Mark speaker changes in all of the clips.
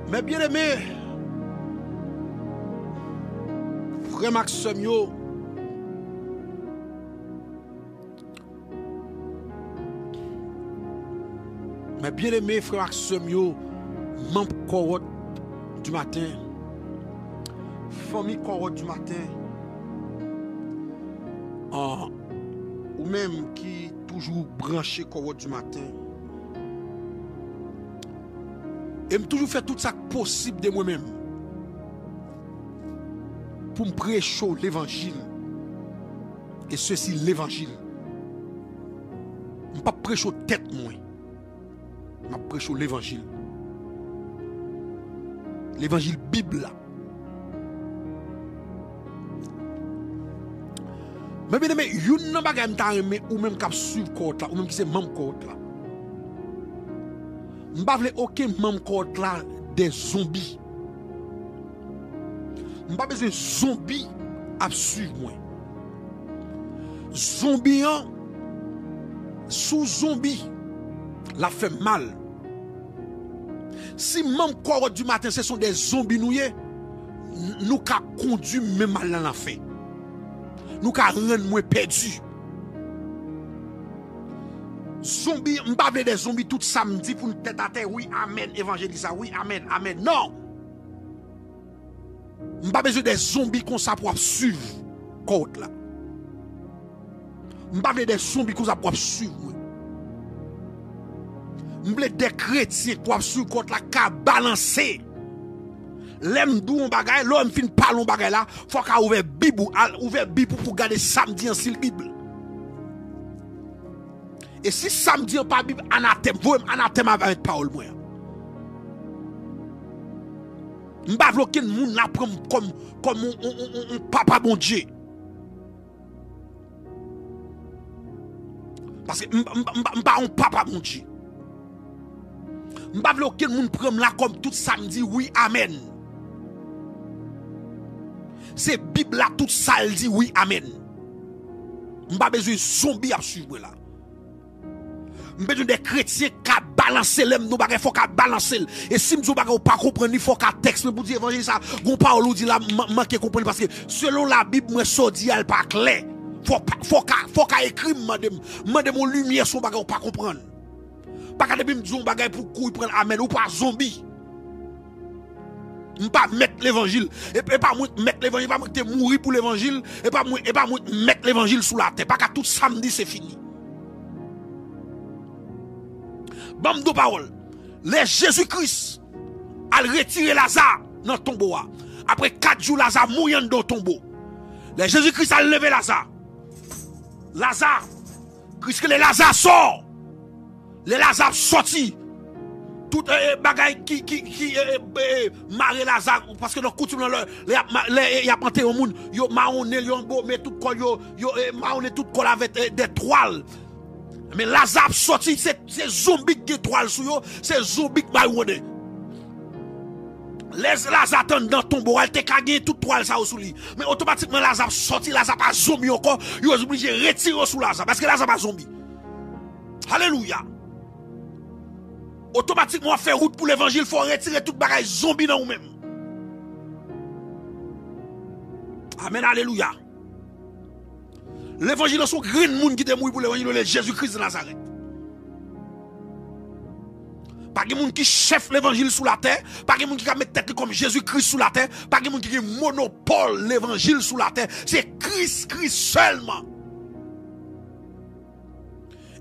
Speaker 1: Mais bien aimé, frère Maxime, mais bien aimé, frère Maxime, membre correct du matin, famille correct du matin, ou même qui toujours branché correct du matin. Et me toujours faire tout ça possible de moi-même pour me prêcher l'évangile. Et ceci l'évangile. Je ne pas prêcher tête moi. Je prêche l'évangile. L'évangile Bible là. Mais bien aimé, yon nan bagay m'ta remè ou même k'ap suivre côte là, ou même qui c'est membre côte là. M'pa vle aucun membre côte là des zombies. M'pa besoin zombies à suivre moi. Zombie sous zombie la fait mal. Si membre corps du matin ce sont des zombies nous ka conduire même mal dans la fin. Nous ka rendre moins perdu. Zombie, m'pa vle des zombies tout samedi pour une tête à tête. Oui, amen, évangélisa. Oui, amen, amen. Non. M'pa besoin des zombies comme ça pour suivre côte là. M'pa vle des zombies comme ça pour suivre. M'ble des chrétiens pour suivre côte là ka balancer. L'aime d'où on bagay, l'homme fin parler on bagay là, faut qu'a ouvert Bible pour garder samedi en style Bible. Et si samedi en pas Bible anathème, vous anathème avec parole moi. M'pa bloquer moun là comme on papa bon Dieu. Parce que m'pa on papa bon Dieu. M'pa bloquer moun prendre là comme tout samedi oui amen. C'est Bible là tout ça elle dit oui amen. M'pa besoin zombie à suivre là. M'pa besoin des chrétiens qui balancer l'aime nous bagay faut qu'a balancer et si m'dou bagay ou pas comprendre il faut qu'a texte pour dire évangile ça gon parole dit là manquer comprendre parce que selon la Bible moi so dit elle pas clair. Faut qu'a écrit mandem mon lumière son bagay ou pas comprendre. Pas qu'à depuis m'dou bagay pour courir prendre amen ou pas zombie. M'pas mettre l'évangile et pas mettre l'évangile pas te mourir pour l'évangile et pas mettre l'évangile sous la terre pas qu'à tout samedi c'est fini. Bam de parole. Les Jésus-Christ a retiré Lazare dans le tombeau. Après 4 jours Lazare mourant dans le tombeau. Les Jésus-Christ a levé Lazare. Lazare Christ que les Lazare sort. Les Lazare sorti. Tout bagay qui marre Lazare parce que dans coutume y a planté au monde yo marronné yo beau mais tout col yo marronné tout col avec des toiles mais Lazare sorti c'est zombie qui toile sur yo c'est zombie qui marronné les Lazare dans tombeau elle te gagné toute toile ça sous lui mais automatiquement Lazare sorti Lazare pas zombie encore yo obligé retirer sous Lazare parce que Lazare pas zombie. Alléluia. Automatiquement on fait route pour l'évangile, faut retirer tout bagage zombie dans nous-mêmes. Amen, alléluia. L'évangile sont grand monde qui te mourir pour l'évangile de Jésus-Christ de Nazareth. Pas de monde qui chef l'évangile sous la terre, pas de monde qui va mettre tête comme Jésus-Christ sous la terre, pas de monde qui monopole l'évangile sous la terre, c'est Christ seulement.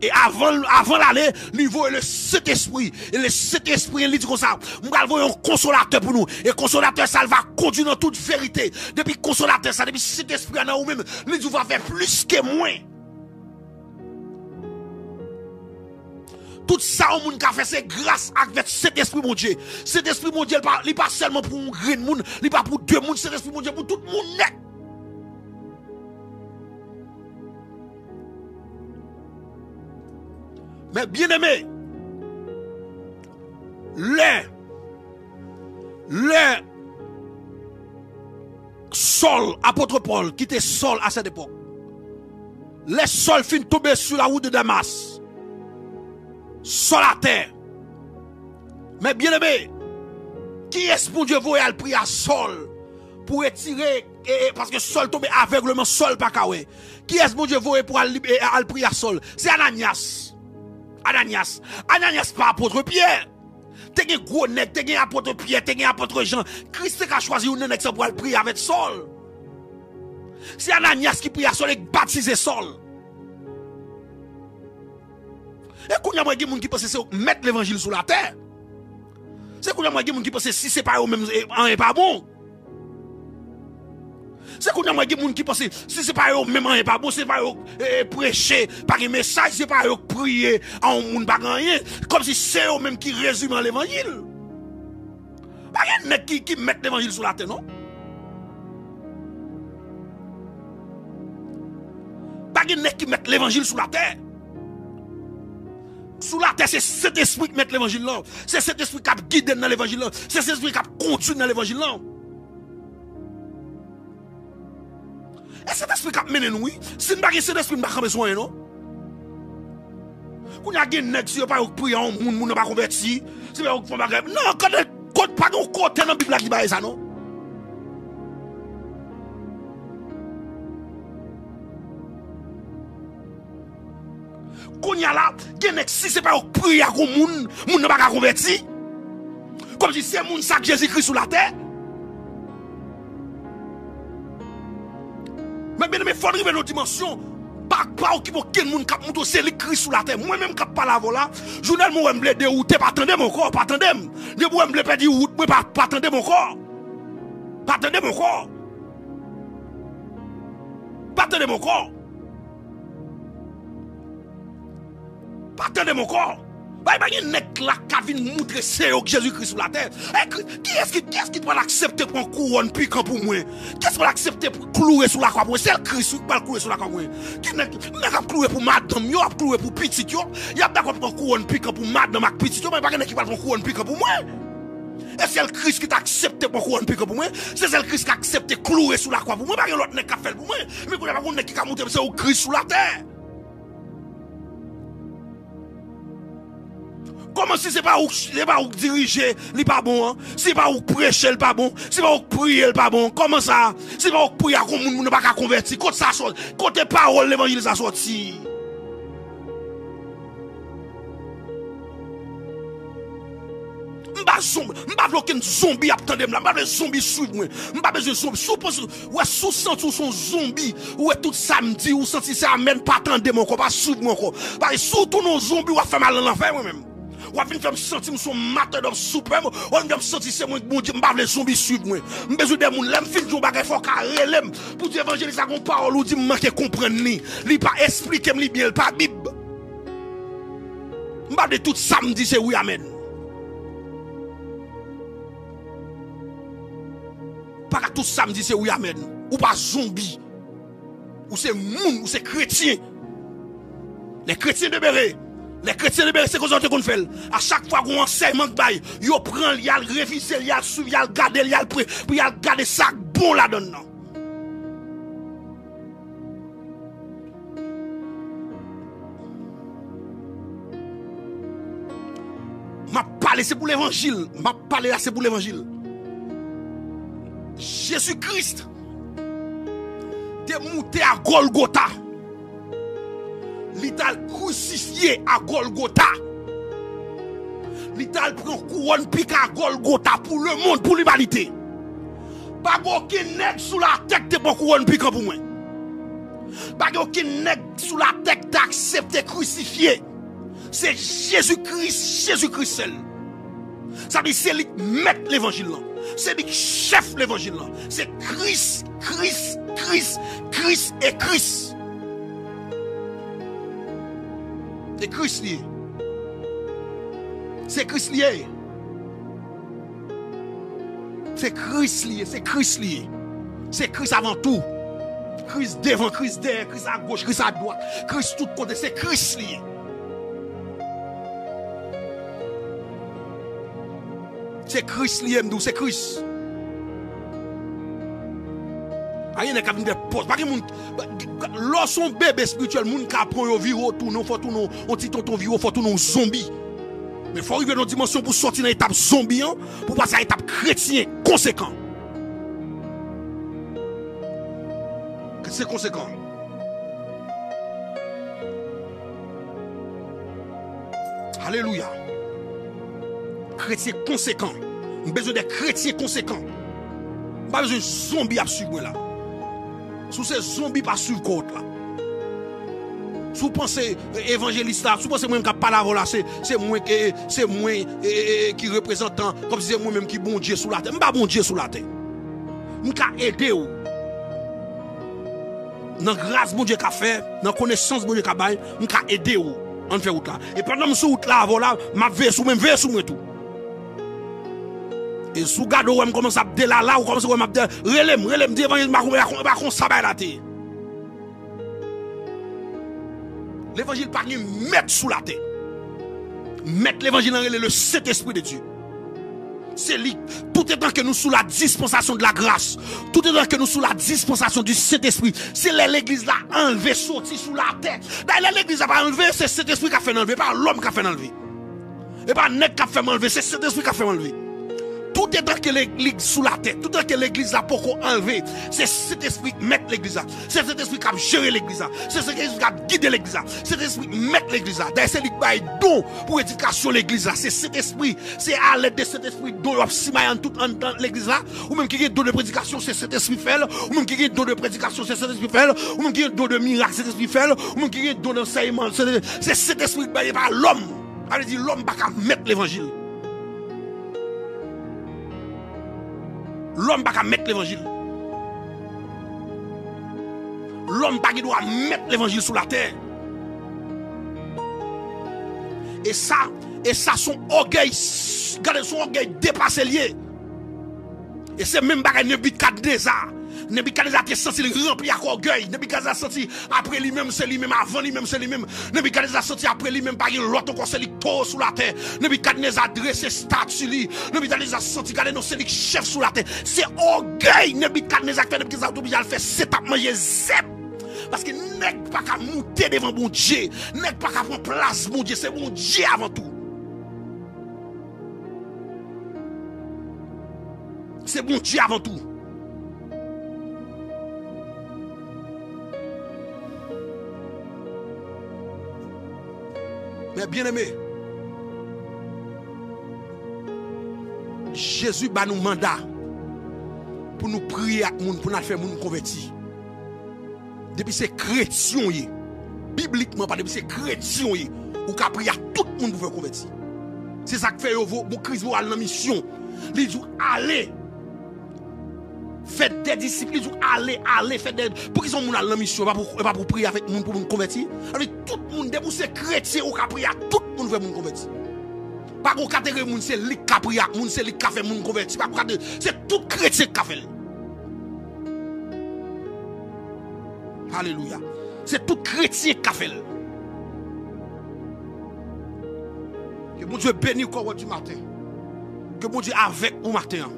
Speaker 1: Et avant l'aller, niveau le Saint-Esprit. Et le Saint-Esprit, il dit comme ça. Nous allons un consolateur pour nous. Et consolateur, ça va conduire dans toute vérité. Depuis consolateur, ça, depuis Saint-Esprit, en nous même, il dit, va faire plus que moins. Tout ça, au monde qui a fait, c'est grâce avec cet esprit, mon Dieu. Cet esprit, mon Dieu, il n'est pas seulement pour un grand monde, il n'est pas pour 2 mondes, cet esprit, mon Dieu, pour tout le monde net. Mais bien aimé, le Saul, apôtre Paul, qui était Saul à cette époque, les Saul fin tomber sur la route de Damas, sur la terre. Mais bien aimé, Qui est-ce pour Dieu voyait à prier à Saul pour retirer parce que Saul tombe aveuglement Saul pas kawé. Qui est-ce pour Dieu voyait pour aller prier à Saul? C'est Ananias. Ananias pas apôtre Pierre. T'es un gros nèg, t'es un apôtre Pierre, t'es un apôtre Jean. Christ a choisi un nèg pour aller prier avec Saul. C'est Ananias qui prie à Saul et baptise Saul. Et quand il y a des gens qui pensent c'est mettre l'évangile sur la terre. C'est quand il y a des gens qui pensent si c'est pas eux même rien pas bon. C'est quand il y a des gens qui pensent si c'est pas eux même rien pas bon, c'est pas eux prêcher par un message, c'est pas eux prier en monde pas rien, comme si c'est eux même qui résument l'évangile. Pas rien qui mettent l'évangile sur la terre non. Pas rien qui mettent l'évangile sur la terre. Sous la terre, c'est cet esprit qui met l'évangile là. C'est cet esprit qui guide dans l'évangile là. C'est cet esprit qui continue dans l'évangile là. Et cet esprit qui mène nous, oui. Si nous n'avons pas cet esprit, nous n'avons pas besoin, non? Quand il y a des nègres, si vous n'avez pas prié, vous n'avez pas converti. Si vous n'avez pas converti. Non, quand vous n'avez pas de côté dans la Bible qui va ça, non? Qu'on y a là, si c'est pas prier à un monde, moun n'a pas converti. Comme si c'est un monde ça Jésus-Christ sur la terre. Mais bien, il faut arriver dans une dimension. Pas qui peut quel monde qui monte c'est le Christ sur la terre. Moi-même qui pas là voilà. Journal moi me de ou t'es pas attendre mon corps, pas attendre. De moi me pas dire ou pas attendre mon corps. Pas attendre mon corps. Pas attendre mon corps. Pas attendre mon corps. Bah, il y a un mec là qui vient montrer c'est Jésus-Christ sur la terre. Qui est-ce qui doit l'accepter pour un couronne piquant pour moi? Qui est-ce qui doit l'accepter pour clouer sur la croix pour moi? C'est le Christ qui va clouer sur la croix pour moi. Qui n'est pas cloué pour madame, il a cloué pour petit, il a d'accord pour un couronne piquant pour madame avec petit, mais pas qui va pour un couronne piquant pour moi. Et c'est le Christ qui t'a accepté pour un couronne piquant pour moi. C'est le Christ qui a accepté clouer sur la croix pour moi. Pas l'autre n'est qu'à faire pour moi. Mais il y a pas un qui a monté c'est au Christ sur la terre. Comment si c'est pas où diriger, n'est pas bon, hein? C'est pas où prêcher, le pas bon. C'est pas où prier, le pas bon. Comment ça? C'est pas où prier à monde ne pas qu'à convertir. Quand ça sort, quand tes paroles, l'évangile ça sorti. M'pa bloquer un zombie attendez là, m'pa zombie suivre moi. M'pa besoin zombie. Suppose ouais sous senti son zombie, ouais tout samedi ou senti ça amène pas attendre mon corps, pas suivre mon corps. Parce que surtout nos zombies ou faire mal en l'enfer moi même. Ou venir faire me sentir son matador suprême, ou venir me sentir c'est moi bon Dieu, m'pa les zombies suivre moi. M'besoin de moun l'aime fin jour bagay faut carré l'aime pour dire évangéliser ça gon parole ou dire manquer comprendre li pas expliquer me bien pas Bible. M'pa de tout samedi c'est oui amen. Pas tout samedi c'est oui amen. Ou pas zombie. Ou c'est moun, ou c'est chrétien. Les chrétiens demeurés. Les chrétiens demeurés, c'est qu'on qu'on fait. À chaque fois qu'on enseignement bail, yo prend, y a le réviser, y a le suivre, y a le garder, y a le prêt, puis y a le garder ça bon là-dedans. M'a parlé c'est pour l'évangile. M'a parlé là c'est pour l'évangile. Jésus-Christ est monté à Golgotha. Il t'a crucifié à Golgotha. Il t'a pris une couronne pique à Golgotha pour le monde, pour l'humanité. Pas aucun nègre sous la tête de mon couronne pique pour moi. Pas aucun nègre sous la tête d'accepter crucifié. C'est Jésus-Christ, Jésus-Christ seul. Ça veut dire c'est lui qui met l'évangile là. C'est lui qui chef l'évangile là. C'est Christ, Christ, Christ, Christ et Christ. C'est Christ lié. C'est Christ lié. C'est Christ lié. C'est Christ lié. C'est Christ avant tout. Christ devant, Christ derrière, Christ à gauche, Christ à droite, Christ tout côté. C'est Christ lié. C'est Christ lié, c'est Christ. Rien n'est qu'à venir de poste. Lorsqu'on bébé spirituel, moun qui apprend au viro, tout non, faut tout non, on dit ton viro, faut tout non zombie. Mais il faut arriver dans une dimension pour sortir dans l'étape zombie, pour passer à l'étape chrétien conséquent. C'est conséquent. Alléluia. Chrétien conséquent. Nous avons besoin des chrétiens conséquents. Nous n'avons pas besoin de zombies à suivre là. Sous ces zombies pas suivre côte là. Si vous pensez évangéliste là, si vous pensez moi qui parle là, c'est moi qui représentant, comme si c'est moi-même qui bon Dieu sous la terre. Je ne suis pas bon Dieu sous la terre. Je peux aider vous. Dans la grâce bon Dieu qu'a fait, dans la connaissance bon Dieu qu'a fait, je peux aider vous. On fait route là. Et pendant que je suis route là, voilà, je vais sur moi tout. Et sous garde ou commence à dire là ou commence à dire relève dire évangile pas comme ça la terre. L'évangile pas ni mettre sous la terre. Mettre l'évangile dans le Saint-Esprit de Dieu. C'est lui. Tout est temps que nous sous la dispensation de la grâce. Tout est temps que nous sous la dispensation du Saint-Esprit. C'est l'église là enlevé, sorti sous la tête. D'ailleurs, l'église n'a pas enlevé, c'est le Saint-Esprit qui a fait enlever, pas l'homme qui a fait enlever. Et pas nèg qui a fait enlever, c'est le Saint-Esprit qui a fait enlever. Tout est temps que l'église sous la tête, tout est temps que l'église là pour enlever, c'est cet esprit qui met l'église là. C'est cet esprit qui a géré l'église là. C'est cet esprit qui a guidé l'église là. C'est cet esprit qui met l'église là. D'ailleurs, c'est lui qui a don pour éducation l'église là. C'est cet esprit, c'est à l'aide de cet esprit don en tout dans l'église là. Ou même qui a don de prédication, c'est cet esprit fait. Ou même qui a don de prédication, c'est cet esprit fait. Ou même qui a don de miracle, c'est cet esprit fait. Ou même qui a don d'enseignement, c'est cet esprit qui a par l'homme. Elle dit l'homme va mettre l'évangile. L'homme pas mettre l'évangile. L'homme pas doit mettre l'évangile sur la terre. Et ça son orgueil, regardez son orgueil dépassé lié. Et c'est même pas Nebuchadnezzar. Nebuchadnezzar est senti rempli avec orgueil. Nebuchadnezzar senti après lui-même, c'est lui-même, avant lui-même, c'est lui-même. Nebuchadnezzar senti après lui-même, par l'autre encore, c'est lui tout sous la terre. Nebuchadnezzar dressé statue lui. Nebuchadnezzar senti, regardez, non, c'est lui chef sous la terre. C'est orgueil. Nebuchadnezzar fait Nebuchadnezzar obligé à le faire, c'est pas manger zep. Parce que n'est pas qu'à monter devant mon Dieu. N'est pas qu'à prendre place, mon Dieu, c'est mon Dieu avant tout. C'est mon Dieu avant tout. Mais bien aimé, Jésus va nous mandat pour nous prier avec nous, pour nous faire nous convertir. Depuis ces chrétiens, bibliquement, pas depuis ces chrétiens, ou qu'à prier à tout le monde pour faire convertir. C'est ça que fait vos Christ dans la mission. Il dit allez. Faites des disciples, allez, faites des. Pour qu'ils sont dans la mission, pas pour prier avec nous pour nous convertir. Alors, tout le monde, pour ces chrétiens, ou qu'à prier à tout le monde pour nous convertir. Pas qu'on catégorie moun c'est lui qui a prié, moun c'est lui qui a fait moun converti. Pas c'est tout chrétien qui a fait. Alléluia. C'est tout chrétien qui a fait. Que mon Dieu bénisse au du matin. Que mon Dieu avec au matin.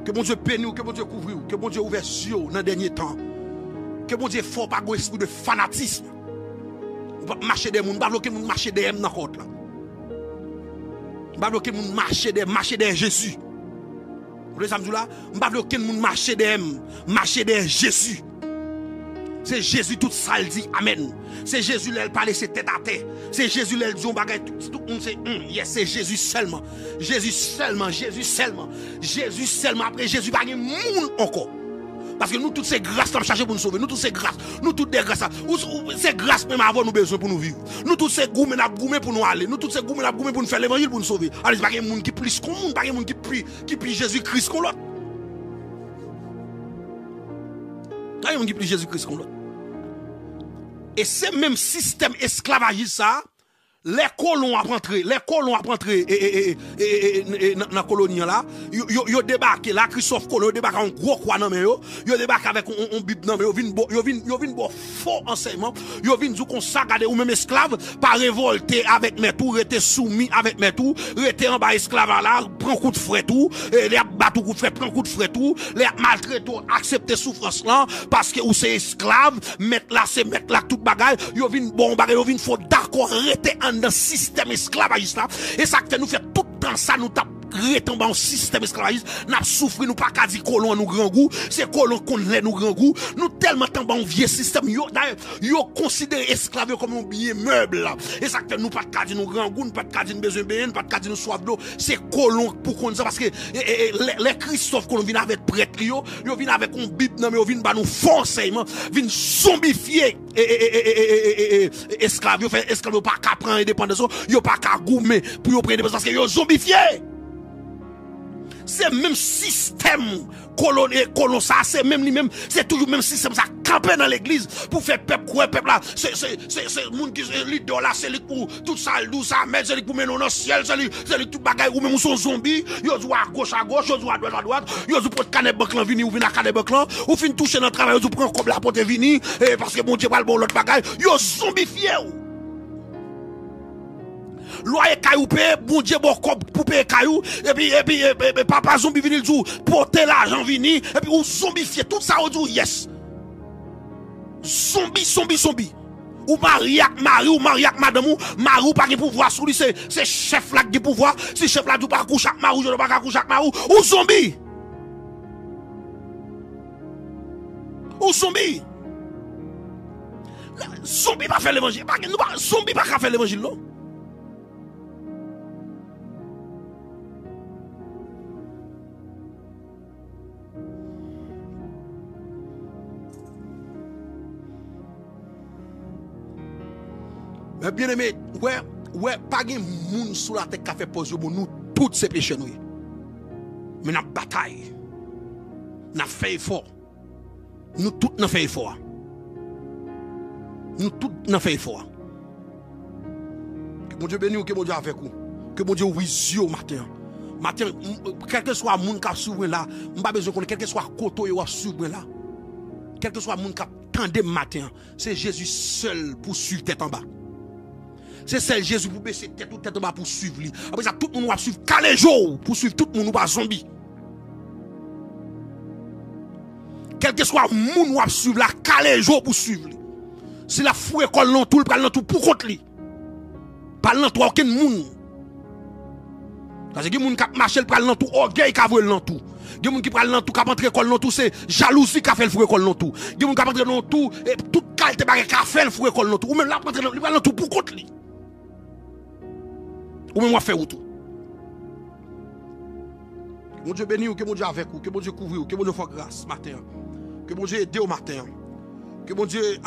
Speaker 1: Que mon Dieu bénisse, que mon Dieu couvre, que mon Dieu ouvre les yeux dans le dernier temps. Que mon Dieu fort pas un esprit de fanatisme. Marcher des moun, pas bloquer moun marcher des dans côte là. Pas bloquer moun marcher des Jésus. Vous voyez ça là, pas bloquer moun marcher des Jésus. C'est Jésus tout ça il dit amen. C'est Jésus là il parle c'est tête à tête. C'est Jésus là il dit on bagaille tout le monde c'est yes, c'est Jésus seulement. Jésus seulement, Jésus seulement. Jésus seulement après Jésus pas moun encore. Parce que nous toutes ces grâces nous chercher pour nous sauver. Nous toutes ces grâces, nous toutes des grâces. Ces grâces même avant nous besoin pour nous vivre. Nous toutes ces goûts n'a goûté pour nous aller. Nous toutes ces goûts n'a goûté pour nous faire l'évangile pour nous sauver. Alors il n'y a pas de monde qui plus qu'on monde, pas de monde qui prie Jésus-Christ qu'on l'autre. Pas de monde qui prie Jésus-Christ qu'on l'autre. Et c'est même système esclavagiste ça, les colons à rentrer dans la colonie là, yo débarqué là, Christophe Colomb débarqué en gros quoi non mais yo débarqué avec un bible non mais yo vinn bon faux enseignement, yo vinn dire qu'on ça garder ou même esclave pas révolter avec mes tout, rester soumis avec mes tout, rester en bas esclave là, prend coup de frais tout, les battre coup de frais, prend coup de frais tout, les maltraiter accepter souffrance là parce que ou c'est esclave, mettre là c'est mettre là toute bagaille, yo vinn bon bagaille, yo vinn faut d'accord rester dans système esclavagiste là et ça fait nous fait tout le temps ça nous tape retomber en système esclavagiste n'a souffri nous pas qu'à dire colon nous grand goût c'est colon qu'on lait nous grand goût nous tellement tomber en vieux système yo d'ailleurs yo considère esclave comme un bien meuble là et ça fait nous pas qu'à dire nous grand goût nous pas qu'à dire besoin de pas qu'à dire nous soif d'eau c'est colon pour qu'on ça parce que les Christophe qu'on vient avec prêtre yo vient avec un bible non mais yo vient ba nous forcément vient zombifier esclave yo fait esclave pas qu'à prendre indépendance yo pas qu'à goumer pour yo prendre parce que yo zombifié. C'est même système colon ça c'est même lui même c'est toujours même système ça camper dans l'église pour faire peuple quoi peuple là c'est monde qui l'idole là c'est lui pour tout ça tout ça mais c'est lui pour mener dans le ciel c'est lui tout bagaille ou même son zombie yo joue à gauche yo joue à droite yo joue pour canet banque là venir ou venir à canet banque là ou fin toucher dans travail yo prend comme la porte venir parce que mon Dieu pas le bon l'autre bagaille yo zombifié. Loyer caillou paye, bon Dieu bon pour payer caillou et puis papa zombie vini le jour porter l'argent vini et puis ou zombifier tout ça au jour yes. Zombie. Ou mari ou madame ou mari ou pas de pouvoir sur lui c'est chef là qui pouvoir si chef là du pas coucher avec mari je pas coucher avec mari ou zombie. Ou zombie. Zombie pas faire l'évangile, zombie pas faire l'évangile non. Mais bien aimé, ouais, pas de monde sous la tête qui a fait pause pour nous, tous ces péchés nous. Mais nous bataille, nous fait effort. Nous tous nous fait effort. Nous tous nous fait effort. Que mon Dieu bénisse, que mon Dieu avec vous. Que mon Dieu ouvre au matin. Matin, quel que soit le monde qui a suivi là, je n'ai pas besoin de quel que soit le côté qui a suivi là. Quel que soit le monde qui a tendu matin, c'est Jésus seul pour suivre tête en bas. C'est celle Jésus pour baisser tête ou tête en bas pour suivre lui. Après ça, tout le monde va suivre caléjo pour suivre tout le monde pas zombie. Quel que soit le monde va suivre la caléjo pour suivre lui. Si la fouille école non tout, le pral non tout pour contre lui. Pas non tout aucun monde. Parce que les gens qui marchent le pral non tout, orgueil qui veut non tout. Les gens qui pral non tout, qui entrer école non tout, c'est jalousie qui fait le fouille école non tout. Les gens qui entrer non tout, et toute qualité bagarre qui fait le fouille école non tout. Ou même là entrer non tout pour contre lui. Ou même moi faire tout. Que mon Dieu bénisse, que mon Dieu avec vous, que mon Dieu couvre, que mon Dieu fasse grâce matin. Que mon Dieu aide au matin. Que mon Dieu